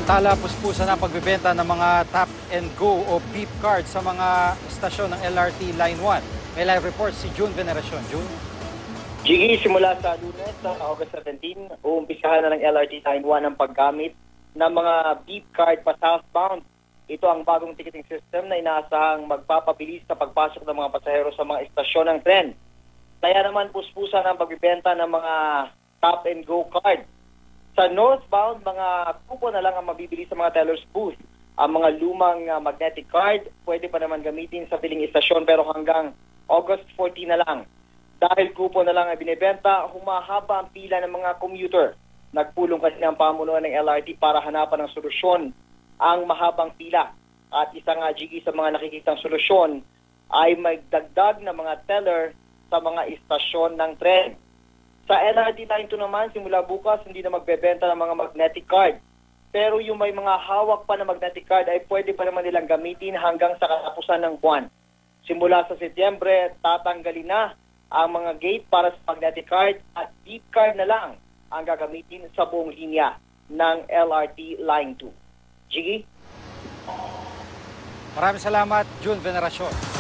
Tala puspusan ang pagbebenta ng mga tap and go o beep card sa mga istasyon ng LRT Line 1. May live report si June Veneracion. June? Gigi, simula sa Lunes, sa August 17, uumpisahan na ng LRT Line 1 ang paggamit ng mga beep card pa southbound. Ito ang bagong ticketing system na inaasahang magpapabilis sa pagpasok ng mga pasahero sa mga istasyon ng tren. Kaya naman puspusan ang pagbibenta ng mga tap and go card. Sa northbound, mga kupo na lang ang mabibili sa mga teller's booth. Ang mga lumang magnetic card, pwede pa naman gamitin sa piling istasyon pero hanggang August 14 na lang. Dahil kupo na lang ang binibenta, humahaba ang pila ng mga commuter. Nagpulong kasi ang pamunuan ng LRT para hanapan ng solusyon ang mahabang pila. At isa nga, Gigi, sa mga nakikitang solusyon ay magdagdag ng mga teller sa mga istasyon ng tren. Sa LRT Line 2 naman, simula bukas, hindi na magbebenta ng mga magnetic card. Pero yung may mga hawak pa na magnetic card ay pwede pa naman nilang gamitin hanggang sa katapusan ng buwan. Simula sa Setyembre, tatanggalin na ang mga gate para sa magnetic card at beep card na lang ang gagamitin sa buong linya ng LRT Line 2. Gigi? Maraming salamat, June Veneracion.